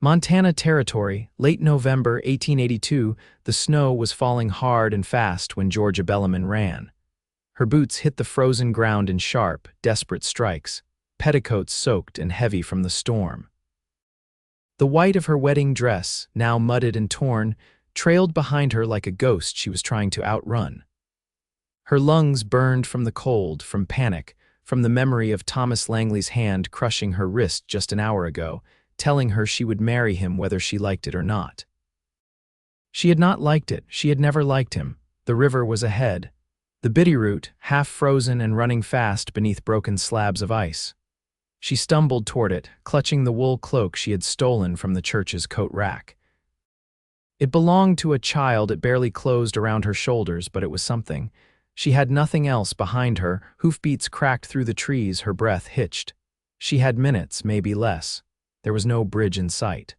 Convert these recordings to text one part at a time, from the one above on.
Montana Territory, late November 1882, the snow was falling hard and fast when Georgia Belleman ran. Her boots hit the frozen ground in sharp, desperate strikes, petticoats soaked and heavy from the storm. The white of her wedding dress, now mudded and torn, trailed behind her like a ghost she was trying to outrun. Her lungs burned from the cold, from panic, from the memory of Thomas Langley's hand crushing her wrist just an hour ago, telling her she would marry him whether she liked it or not. She had not liked it. She had never liked him. The river was ahead. The Bitterroot, half frozen and running fast beneath broken slabs of ice. She stumbled toward it, clutching the wool cloak she had stolen from the church's coat rack. It belonged to a child. It barely closed around her shoulders, but it was something. She had nothing else behind her. Hoofbeats cracked through the trees, her breath hitched. She had minutes, maybe less. There was no bridge in sight.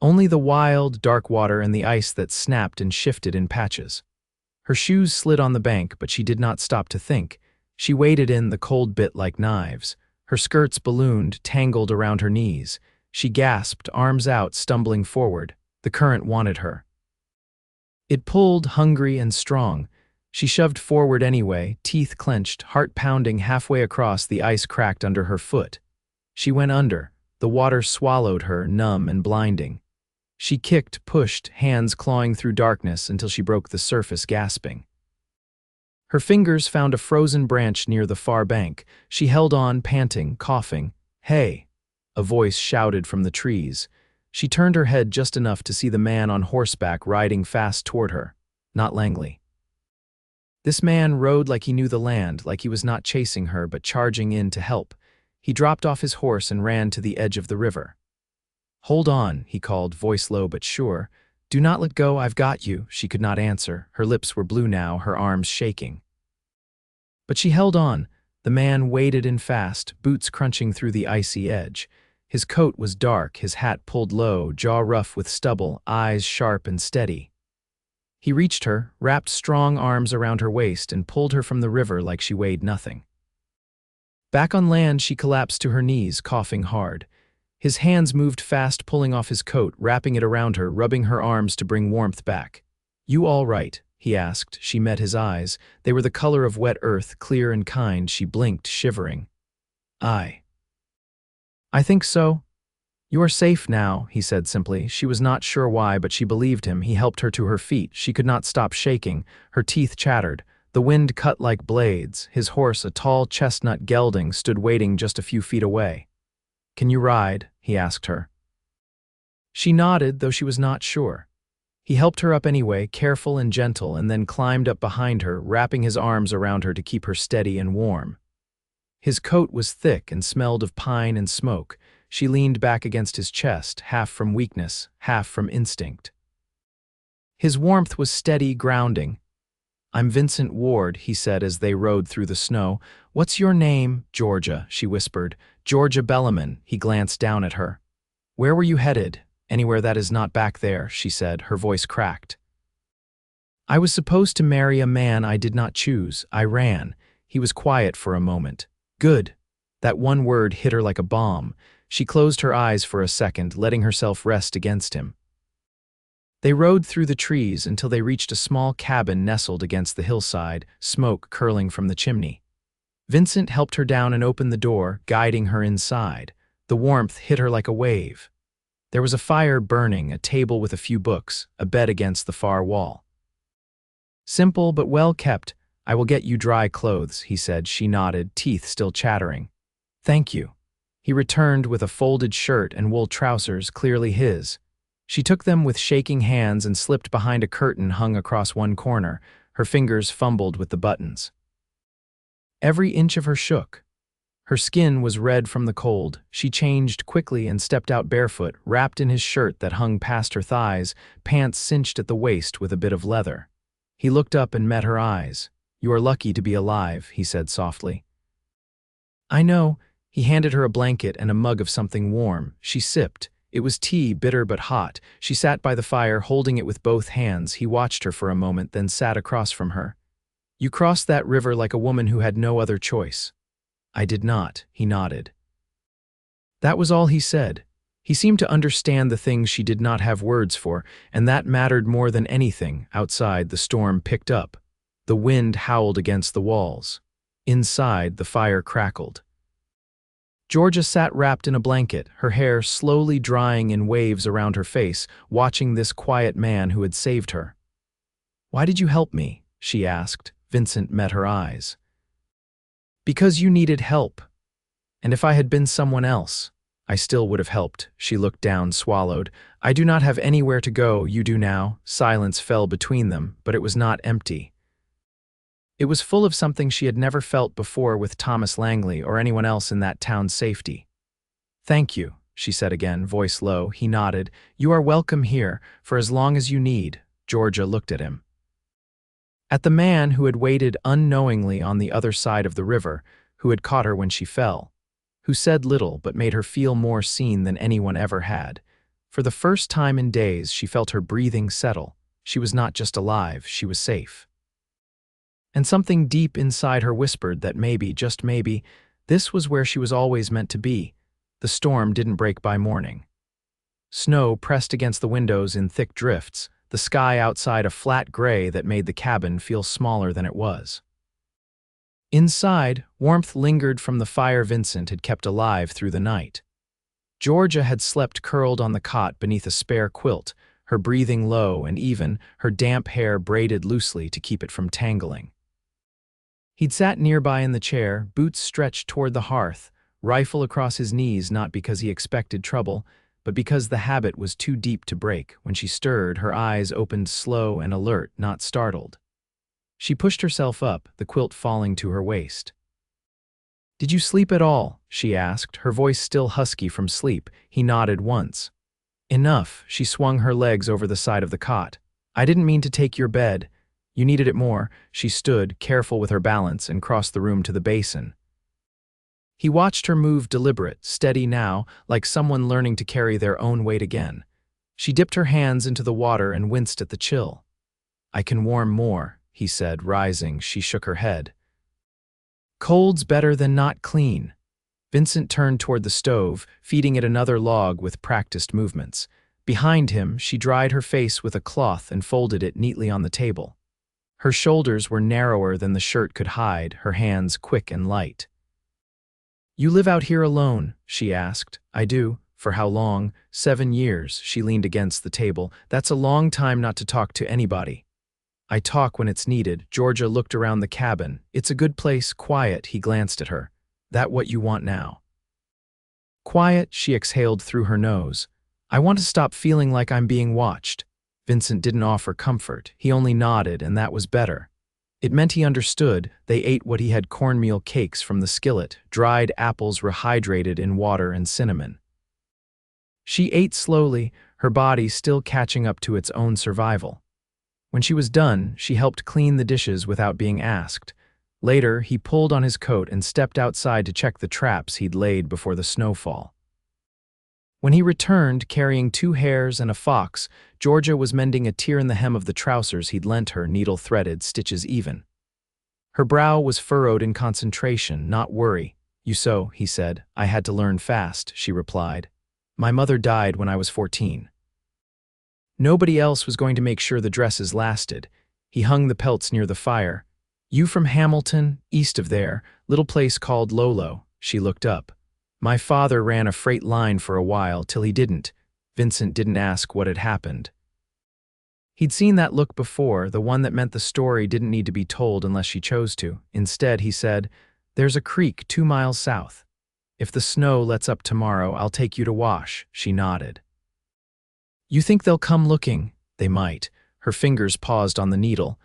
Only the wild, dark water and the ice that snapped and shifted in patches. Her shoes slid on the bank, but she did not stop to think. She waded in, the cold bit like knives. Her skirts ballooned, tangled around her knees. She gasped, arms out, stumbling forward. The current wanted her. It pulled, hungry and strong. She shoved forward anyway, teeth clenched, heart pounding. Halfway across, the ice cracked under her foot. She went under. The water swallowed her, numb and blinding. She kicked, pushed, hands clawing through darkness until she broke the surface, gasping. Her fingers found a frozen branch near the far bank. She held on, panting, coughing. "Hey!" a voice shouted from the trees. She turned her head just enough to see the man on horseback riding fast toward her. Not Langley. This man rode like he knew the land, like he was not chasing her but charging in to help. He dropped off his horse and ran to the edge of the river. "Hold on," he called, voice low but sure. "Do not let go, I've got you." She could not answer. Her lips were blue now, her arms shaking. But she held on. The man waded in fast, boots crunching through the icy edge. His coat was dark, his hat pulled low, jaw rough with stubble, eyes sharp and steady. He reached her, wrapped strong arms around her waist, and pulled her from the river like she weighed nothing. Back on land, she collapsed to her knees, coughing hard. His hands moved fast, pulling off his coat, wrapping it around her, rubbing her arms to bring warmth back. "You all right?" he asked. She met his eyes. They were the color of wet earth, clear and kind. She blinked, shivering. "I think so." "You are safe now," he said simply. She was not sure why, but she believed him. He helped her to her feet. She could not stop shaking. Her teeth chattered. The wind cut like blades. His horse, a tall chestnut gelding, stood waiting just a few feet away. "Can you ride?" he asked her. She nodded, though she was not sure. He helped her up anyway, careful and gentle, and then climbed up behind her, wrapping his arms around her to keep her steady and warm. His coat was thick and smelled of pine and smoke. She leaned back against his chest, half from weakness, half from instinct. His warmth was steady, grounding. "I'm Vincent Ward," he said as they rode through the snow. "What's your name?" "Georgia," she whispered. "Georgia Belleman." He glanced down at her. "Where were you headed?" "Anywhere that is not back there," she said, her voice cracked. "I was supposed to marry a man I did not choose. I ran." He was quiet for a moment. "Good." That one word hit her like a bomb. She closed her eyes for a second, letting herself rest against him. They rode through the trees until they reached a small cabin nestled against the hillside, smoke curling from the chimney. Vincent helped her down and opened the door, guiding her inside. The warmth hit her like a wave. There was a fire burning, a table with a few books, a bed against the far wall. "Simple but well kept. I will get you dry clothes," he said. She nodded, teeth still chattering. "Thank you." He returned with a folded shirt and wool trousers, clearly his. She took them with shaking hands and slipped behind a curtain hung across one corner. Her fingers fumbled with the buttons. Every inch of her shook. Her skin was red from the cold. She changed quickly and stepped out barefoot, wrapped in his shirt that hung past her thighs, pants cinched at the waist with a bit of leather. He looked up and met her eyes. "You are lucky to be alive," he said softly. "I know." He handed her a blanket and a mug of something warm. She sipped. It was tea, bitter but hot. She sat by the fire, holding it with both hands. He watched her for a moment, then sat across from her. "You crossed that river like a woman who had no other choice." "I did not," he nodded. That was all he said. He seemed to understand the things she did not have words for, and that mattered more than anything. Outside, the storm picked up. The wind howled against the walls. Inside, the fire crackled. Georgia sat wrapped in a blanket, her hair slowly drying in waves around her face, watching this quiet man who had saved her. "Why did you help me?" she asked. Vincent met her eyes. "Because you needed help. And if I had been someone else, I still would have helped." She looked down, swallowed. "I do not have anywhere to go, you do now." Silence fell between them, but it was not empty. It was full of something she had never felt before with Thomas Langley or anyone else in that town's safety. "Thank you," she said again, voice low. He nodded. "You are welcome here, for as long as you need." Georgia looked at him. At the man who had waited unknowingly on the other side of the river, who had caught her when she fell, who said little but made her feel more seen than anyone ever had. For the first time in days, she felt her breathing settle. She was not just alive, she was safe. And something deep inside her whispered that maybe, just maybe, this was where she was always meant to be. The storm didn't break by morning. Snow pressed against the windows in thick drifts, the sky outside a flat gray that made the cabin feel smaller than it was. Inside, warmth lingered from the fire Vincent had kept alive through the night. Georgia had slept curled on the cot beneath a spare quilt, her breathing low and even, her damp hair braided loosely to keep it from tangling. He'd sat nearby in the chair, boots stretched toward the hearth, rifle across his knees, not because he expected trouble, but because the habit was too deep to break. When she stirred, her eyes opened slow and alert, not startled. She pushed herself up, the quilt falling to her waist. "Did you sleep at all?" she asked, her voice still husky from sleep. He nodded once. "Enough." She swung her legs over the side of the cot. "I didn't mean to take your bed. You needed it more." She stood, careful with her balance, and crossed the room to the basin. He watched her move, deliberate, steady now, like someone learning to carry their own weight again. She dipped her hands into the water and winced at the chill. "I can warm more," he said, rising. She shook her head. "Cold's better than not clean." Vincent turned toward the stove, feeding it another log with practiced movements. Behind him, she dried her face with a cloth and folded it neatly on the table. Her shoulders were narrower than the shirt could hide, her hands quick and light. "You live out here alone?" she asked. "I do." "For how long?" 7 years. She leaned against the table. "That's a long time not to talk to anybody." "I talk when it's needed." Georgia looked around the cabin. "It's a good place, quiet." He glanced at her. "That what you want now?" "Quiet," she exhaled through her nose. "I want to stop feeling like I'm being watched." Vincent didn't offer comfort. He only nodded, and that was better. It meant he understood. They ate what he had: cornmeal cakes from the skillet, dried apples rehydrated in water and cinnamon. She ate slowly, her body still catching up to its own survival. When she was done, she helped clean the dishes without being asked. Later, he pulled on his coat and stepped outside to check the traps he'd laid before the snowfall. When he returned, carrying 2 hares and a fox, Georgia was mending a tear in the hem of the trousers he'd lent her, needle threaded, stitches even. Her brow was furrowed in concentration, not worry. "You sew," he said. "I had to learn fast," she replied. "My mother died when I was 14. Nobody else was going to make sure the dresses lasted." He hung the pelts near the fire. "You from Hamilton, east of there, little place called Lolo." She looked up. "My father ran a freight line for a while, till he didn't." Vincent didn't ask what had happened. He'd seen that look before, the one that meant the story didn't need to be told unless she chose to. Instead, he said, "There's a creek 2 miles south. If the snow lets up tomorrow, I'll take you to wash." She nodded. "You think they'll come looking?" "They might." Her fingers paused on the needle.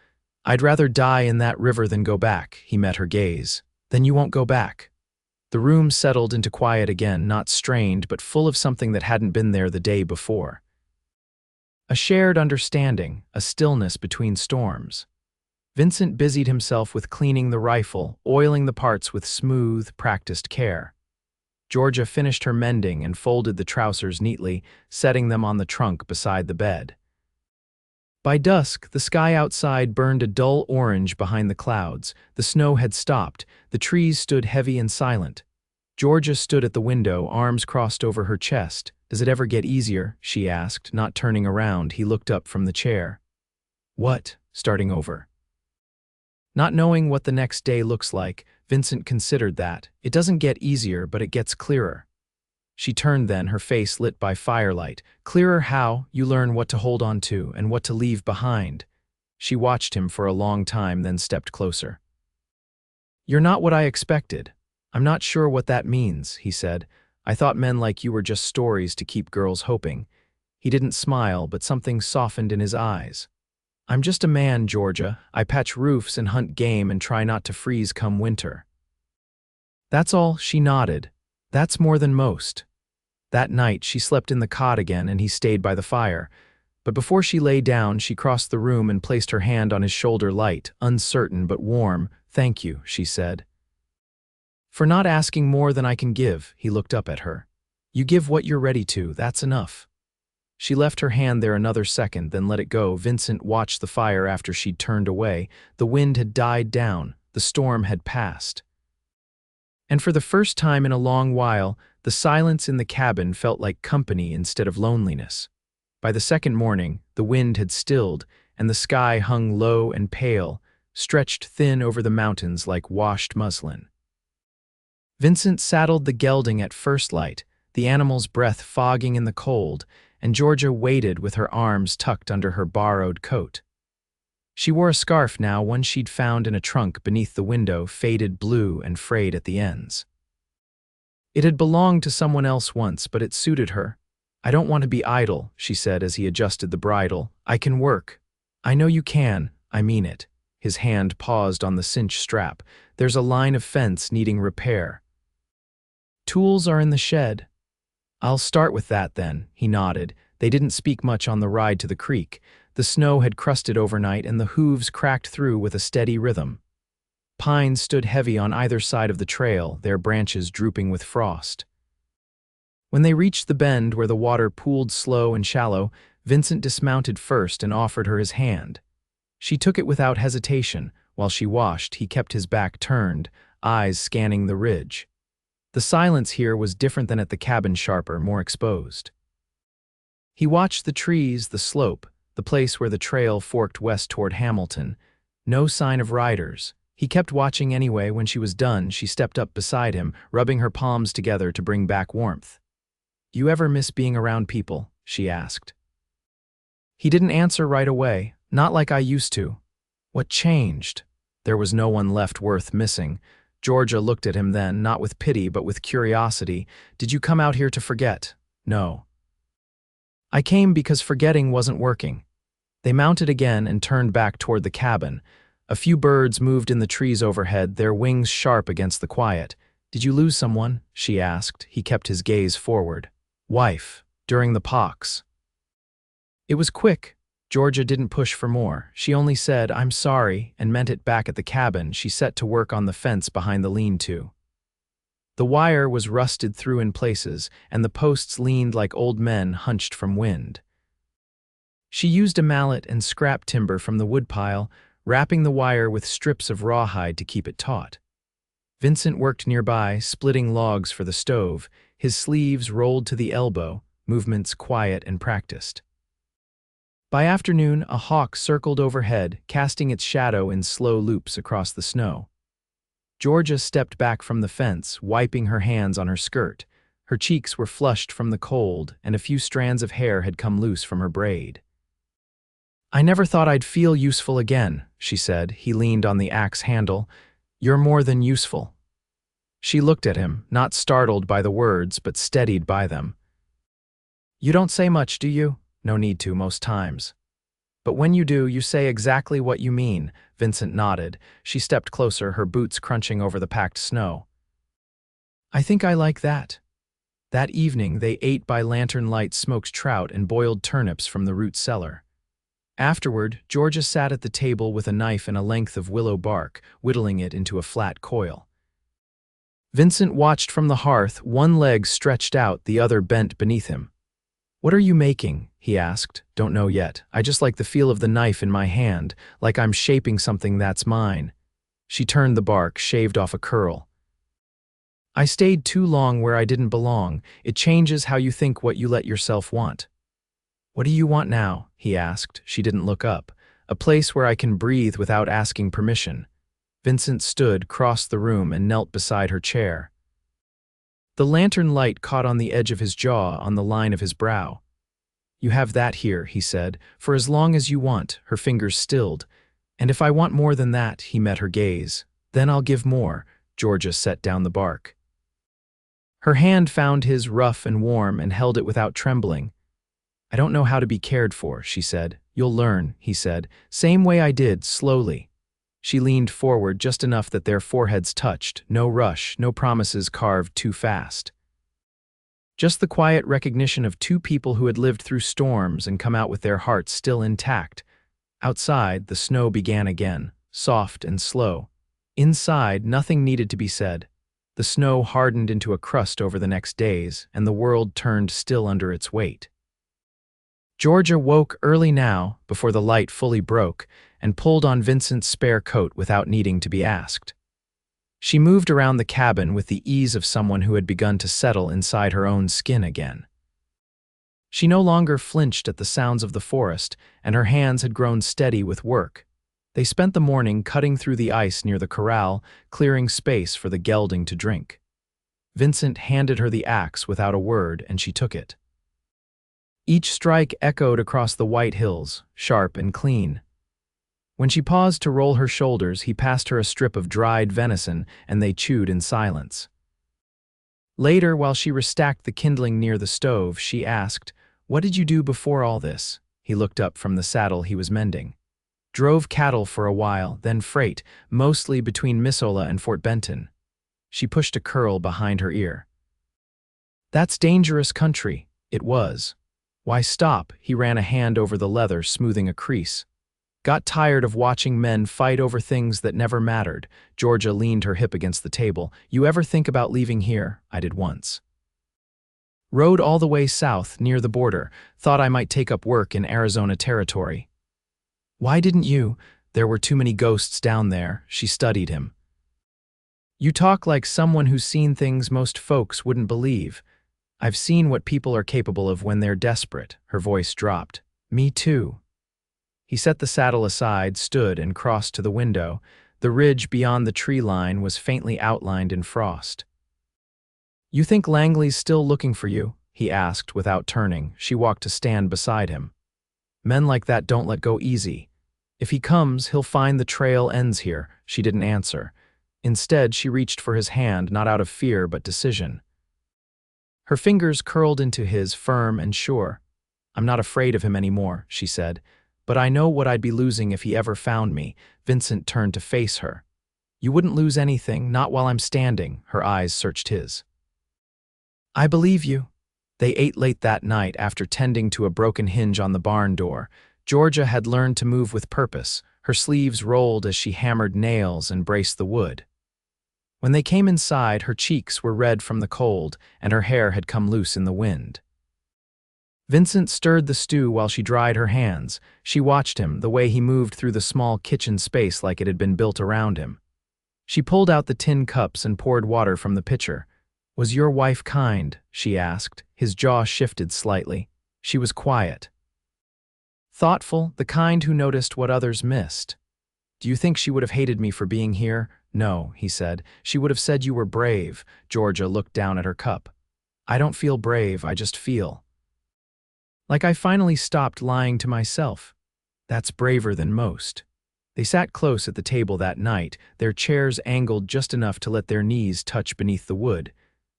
"I'd rather die in that river than go back." He met her gaze. "Then you won't go back." The room settled into quiet again, not strained, but full of something that hadn't been there the day before. A shared understanding, a stillness between storms. Vincent busied himself with cleaning the rifle, oiling the parts with smooth, practiced care. Georgia finished her mending and folded the trousers neatly, setting them on the trunk beside the bed. By dusk, the sky outside burned a dull orange behind the clouds. The snow had stopped. The trees stood heavy and silent. Georgia stood at the window, arms crossed over her chest. Does it ever get easier? She asked, not turning around. He looked up from the chair. What? Starting over. Not knowing what the next day looks like, Vincent considered that. It doesn't get easier, but it gets clearer. She turned then, her face lit by firelight. Clearer how? You learn what to hold on to and what to leave behind. She watched him for a long time, then stepped closer. You're not what I expected. I'm not sure what that means, he said. I thought men like you were just stories to keep girls hoping. He didn't smile, but something softened in his eyes. I'm just a man, Georgia. I patch roofs and hunt game and try not to freeze come winter. That's all, she nodded. That's more than most. That night, she slept in the cot again and he stayed by the fire. But before she lay down, she crossed the room and placed her hand on his shoulder, light, uncertain but warm. Thank you, she said. For not asking more than I can give, he looked up at her. You give what you're ready to, that's enough. She left her hand there another second, then let it go. Vincent watched the fire after she'd turned away. The wind had died down, the storm had passed. And for the first time in a long while, the silence in the cabin felt like company instead of loneliness. By the second morning, the wind had stilled, and the sky hung low and pale, stretched thin over the mountains like washed muslin. Vincent saddled the gelding at first light, the animal's breath fogging in the cold, and Georgia waited with her arms tucked under her borrowed coat. She wore a scarf now, one she'd found in a trunk beneath the window, faded blue and frayed at the ends. It had belonged to someone else once, but it suited her. I don't want to be idle, she said as he adjusted the bridle. I can work. I know you can, I mean it. His hand paused on the cinch strap. There's a line of fence needing repair. Tools are in the shed. I'll start with that then, he nodded. They didn't speak much on the ride to the creek. The snow had crusted overnight and the hooves cracked through with a steady rhythm. Pines stood heavy on either side of the trail, their branches drooping with frost. When they reached the bend where the water pooled slow and shallow, Vincent dismounted first and offered her his hand. She took it without hesitation. While she washed, he kept his back turned, eyes scanning the ridge. The silence here was different than at the cabin, sharper, more exposed. He watched the trees, the slope, the place where the trail forked west toward Hamilton. No sign of riders. He kept watching anyway. When she was done, she stepped up beside him, rubbing her palms together to bring back warmth. You ever miss being around people? She asked. He didn't answer right away. Not like I used to. What changed? There was no one left worth missing. Georgia looked at him then, not with pity but with curiosity. Did you come out here to forget? No. I came because forgetting wasn't working. They mounted again and turned back toward the cabin. A few birds moved in the trees overhead, their wings sharp against the quiet. Did you lose someone? She asked. He kept his gaze forward. Wife, during the pox. It was quick. Georgia didn't push for more. She only said, I'm sorry, and meant it. Back at the cabin, she set to work on the fence behind the lean-to. The wire was rusted through in places, and the posts leaned like old men hunched from wind. She used a mallet and scrap timber from the woodpile, wrapping the wire with strips of rawhide to keep it taut. Vincent worked nearby, splitting logs for the stove, his sleeves rolled to the elbow, movements quiet and practiced. By afternoon, a hawk circled overhead, casting its shadow in slow loops across the snow. Georgia stepped back from the fence, wiping her hands on her skirt. Her cheeks were flushed from the cold, and a few strands of hair had come loose from her braid. I never thought I'd feel useful again, she said. He leaned on the axe handle. You're more than useful. She looked at him, not startled by the words, but steadied by them. You don't say much, do you? No need to, most times. But when you do, you say exactly what you mean, Vincent nodded. She stepped closer, her boots crunching over the packed snow. I think I like that. That evening, they ate by lantern light smoked trout and boiled turnips from the root cellar. Afterward, Georgia sat at the table with a knife and a length of willow bark, whittling it into a flat coil. Vincent watched from the hearth, one leg stretched out, the other bent beneath him. What are you making? He asked. Don't know yet. I just like the feel of the knife in my hand, like I'm shaping something that's mine. She turned the bark, shaved off a curl. I stayed too long where I didn't belong. It changes how you think what you let yourself want. What do you want now? He asked. She didn't look up. A place where I can breathe without asking permission. Vincent stood, crossed the room, and knelt beside her chair. The lantern light caught on the edge of his jaw, on the line of his brow. You have that here, he said, for as long as you want. Her fingers stilled. And if I want more than that, he met her gaze. Then I'll give more. Georgia set down the bark. Her hand found his, rough and warm, and held it without trembling. I don't know how to be cared for, she said. You'll learn, he said. Same way I did, slowly. She leaned forward just enough that their foreheads touched. No rush, no promises carved too fast. Just the quiet recognition of two people who had lived through storms and come out with their hearts still intact. Outside, the snow began again, soft and slow. Inside, nothing needed to be said. The snow hardened into a crust over the next days, and the world turned still under its weight. Georgia woke early now, before the light fully broke, and pulled on Vincent's spare coat without needing to be asked. She moved around the cabin with the ease of someone who had begun to settle inside her own skin again. She no longer flinched at the sounds of the forest, and her hands had grown steady with work. They spent the morning cutting through the ice near the corral, clearing space for the gelding to drink. Vincent handed her the axe without a word, and she took it. Each strike echoed across the white hills, sharp and clean. When she paused to roll her shoulders, he passed her a strip of dried venison, and they chewed in silence. Later, while she restacked the kindling near the stove, she asked, "What did you do before all this?" He looked up from the saddle he was mending. Drove cattle for a while, then freight, mostly between Missoula and Fort Benton. She pushed a curl behind her ear. That's dangerous country. It was. Why stop? He ran a hand over the leather, smoothing a crease. Got tired of watching men fight over things that never mattered. Georgia leaned her hip against the table. You ever think about leaving here? I did once. Rode all the way south, near the border. Thought I might take up work in Arizona territory. Why didn't you? There were too many ghosts down there. She studied him. You talk like someone who's seen things most folks wouldn't believe. I've seen what people are capable of when they're desperate. Her voice dropped. Me too. He set the saddle aside, stood, and crossed to the window. The ridge beyond the tree line was faintly outlined in frost. You think Langley's still looking for you? He asked without turning. She walked to stand beside him. Men like that don't let go easy. If he comes, he'll find the trail ends here. She didn't answer. Instead, she reached for his hand, not out of fear but decision. Her fingers curled into his, firm and sure. I'm not afraid of him anymore, she said, but I know what I'd be losing if he ever found me. Vincent turned to face her. You wouldn't lose anything, not while I'm standing. Her eyes searched his. I believe you. They ate late that night after tending to a broken hinge on the barn door. Georgia had learned to move with purpose. Her sleeves rolled as she hammered nails and braced the wood. When they came inside, her cheeks were red from the cold, and her hair had come loose in the wind. Vincent stirred the stew while she dried her hands. She watched him, the way he moved through the small kitchen space like it had been built around him. She pulled out the tin cups and poured water from the pitcher. Was your wife kind? She asked. His jaw shifted slightly. She was quiet. Thoughtful, the kind who noticed what others missed. Do you think she would have hated me for being here? No, he said. She would have said you were brave. Georgia looked down at her cup. I don't feel brave, I just feel like I finally stopped lying to myself. That's braver than most. They sat close at the table that night, their chairs angled just enough to let their knees touch beneath the wood.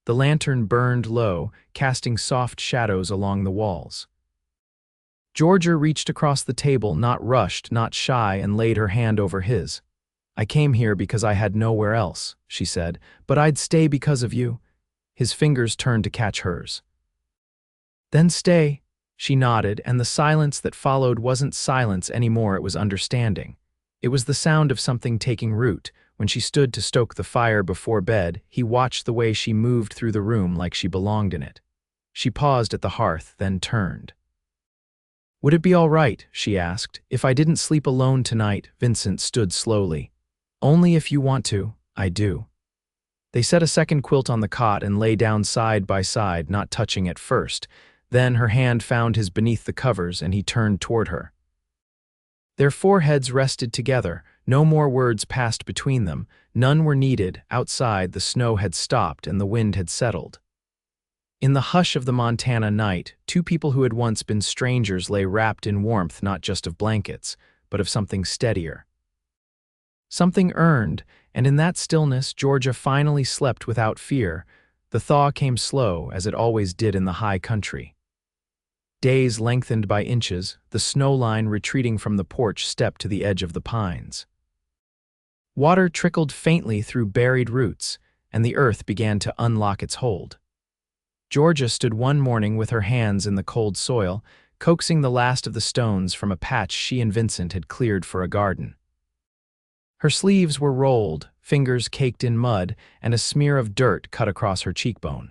The lantern burned low, casting soft shadows along the walls. Georgia reached across the table, not rushed, not shy, and laid her hand over his. I came here because I had nowhere else, she said, but I'd stay because of you. His fingers turned to catch hers. Then stay. She nodded, and the silence that followed wasn't silence anymore, it was understanding. It was the sound of something taking root. When she stood to stoke the fire before bed, he watched the way she moved through the room like she belonged in it. She paused at the hearth, then turned. Would it be all right, she asked, if I didn't sleep alone tonight? Vincent stood slowly. Only if you want to, I do. They set a second quilt on the cot and lay down side by side, not touching at first. Then her hand found his beneath the covers and he turned toward her. Their foreheads rested together. No more words passed between them. None were needed. Outside, the snow had stopped and the wind had settled. In the hush of the Montana night, two people who had once been strangers lay wrapped in warmth not just of blankets, but of something steadier. Something earned, and in that stillness Georgia finally slept without fear. The thaw came slow, as it always did in the high country. Days lengthened by inches, the snow line retreating from the porch stepped to the edge of the pines. Water trickled faintly through buried roots, and the earth began to unlock its hold. Georgia stood one morning with her hands in the cold soil, coaxing the last of the stones from a patch she and Vincent had cleared for a garden. Her sleeves were rolled, fingers caked in mud, and a smear of dirt cut across her cheekbone.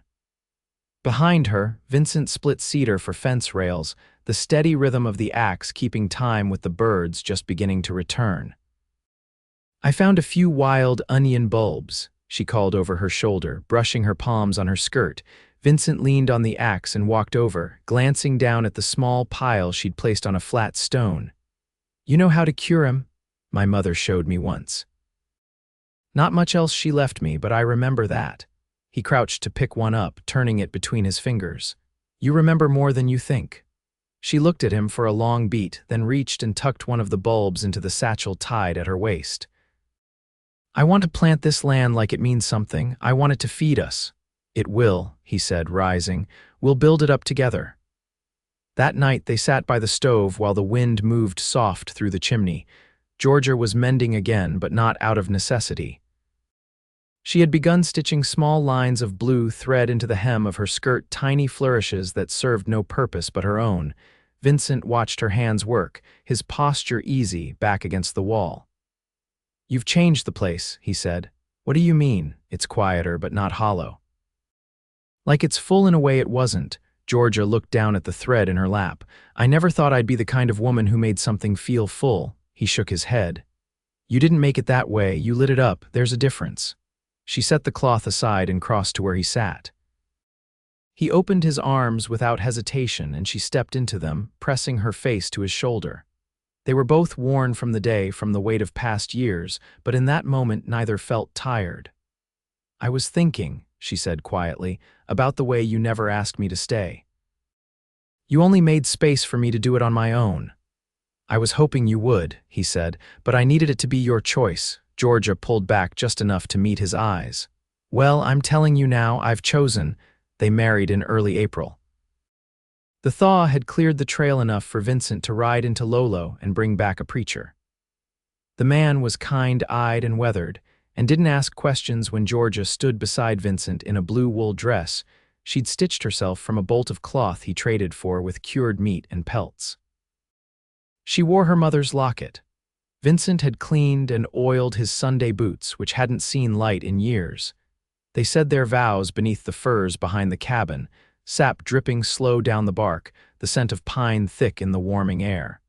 Behind her, Vincent split cedar for fence rails, the steady rhythm of the axe keeping time with the birds just beginning to return. "I found a few wild onion bulbs," she called over her shoulder, brushing her palms on her skirt. Vincent leaned on the axe and walked over, glancing down at the small pile she'd placed on a flat stone. "You know how to cure 'em? My mother showed me once. Not much else she left me, but I remember that." He crouched to pick one up, turning it between his fingers. "You remember more than you think." She looked at him for a long beat, then reached and tucked one of the bulbs into the satchel tied at her waist. "I want to plant this land like it means something. I want it to feed us." "It will," he said, rising. "We'll build it up together." That night they sat by the stove while the wind moved soft through the chimney. Georgia was mending again, but not out of necessity. She had begun stitching small lines of blue thread into the hem of her skirt, tiny flourishes that served no purpose but her own. Vincent watched her hands work, his posture easy, back against the wall. "You've changed the place," he said. "What do you mean?" "It's quieter, but not hollow." "Like it's full in a way it wasn't." Georgia looked down at the thread in her lap. "I never thought I'd be the kind of woman who made something feel full." He shook his head. "You didn't make it that way, you lit it up, there's a difference." She set the cloth aside and crossed to where he sat. He opened his arms without hesitation and she stepped into them, pressing her face to his shoulder. They were both worn from the day, from the weight of past years, but in that moment neither felt tired. "I was thinking," she said quietly, "about the way you never asked me to stay. You only made space for me to do it on my own." "I was hoping you would," he said, "but I needed it to be your choice." Georgia pulled back just enough to meet his eyes. "Well, I'm telling you now, I've chosen." They married in early April. The thaw had cleared the trail enough for Vincent to ride into Lolo and bring back a preacher. The man was kind-eyed and weathered, and didn't ask questions when Georgia stood beside Vincent in a blue wool dress. She'd stitched herself from a bolt of cloth he traded for with cured meat and pelts. She wore her mother's locket. Vincent had cleaned and oiled his Sunday boots, which hadn't seen light in years. They said their vows beneath the firs behind the cabin, sap dripping slow down the bark, the scent of pine thick in the warming air.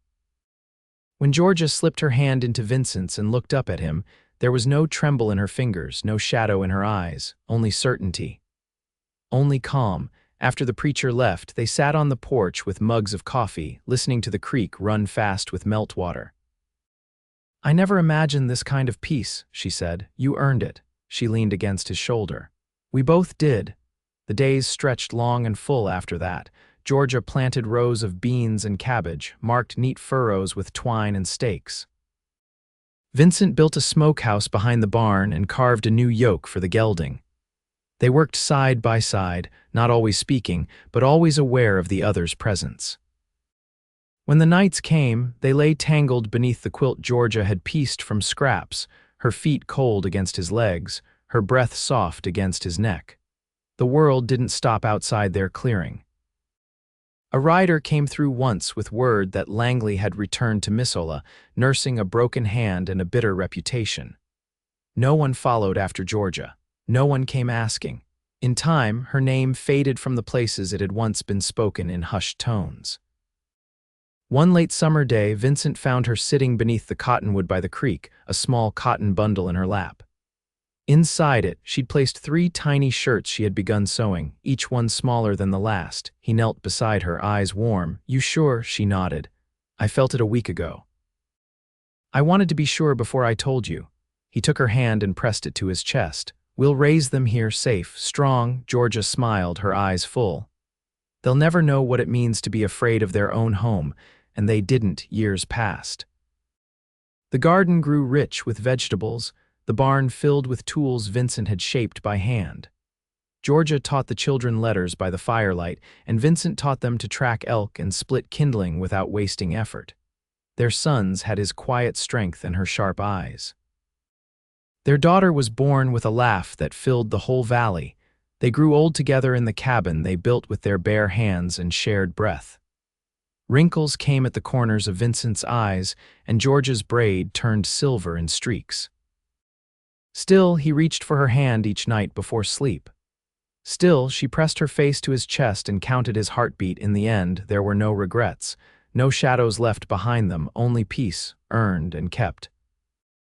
When Georgia slipped her hand into Vincent's and looked up at him, there was no tremble in her fingers, no shadow in her eyes, only certainty. Only calm. After the preacher left, they sat on the porch with mugs of coffee, listening to the creek run fast with meltwater. "I never imagined this kind of peace," she said. "You earned it." She leaned against his shoulder. "We both did." The days stretched long and full after that. Georgia planted rows of beans and cabbage, marked neat furrows with twine and stakes. Vincent built a smokehouse behind the barn and carved a new yoke for the gelding. They worked side by side, not always speaking, but always aware of the other's presence. When the nights came, they lay tangled beneath the quilt Georgia had pieced from scraps, her feet cold against his legs, her breath soft against his neck. The world didn't stop outside their clearing. A rider came through once with word that Langley had returned to Missoula, nursing a broken hand and a bitter reputation. No one followed after Georgia. No one came asking. In time, her name faded from the places it had once been spoken in hushed tones. One late summer day, Vincent found her sitting beneath the cottonwood by the creek, a small cotton bundle in her lap. Inside it, she'd placed 3 tiny shirts she had begun sewing, each one smaller than the last. He knelt beside her, eyes warm. "You sure?" She nodded. "I felt it a week ago. I wanted to be sure before I told you." He took her hand and pressed it to his chest. "We'll raise them here safe, strong." Georgia smiled, her eyes full. "They'll never know what it means to be afraid of their own home, and they didn't. Years passed. The garden grew rich with vegetables, the barn filled with tools Vincent had shaped by hand. Georgia taught the children letters by the firelight, and Vincent taught them to track elk and split kindling without wasting effort. Their sons had his quiet strength and her sharp eyes. Their daughter was born with a laugh that filled the whole valley. They grew old together in the cabin they built with their bare hands and shared breath. Wrinkles came at the corners of Vincent's eyes, and Georgia's braid turned silver in streaks. Still, he reached for her hand each night before sleep. Still, she pressed her face to his chest and counted his heartbeat. In the end, there were no regrets, no shadows left behind them, only peace, earned and kept.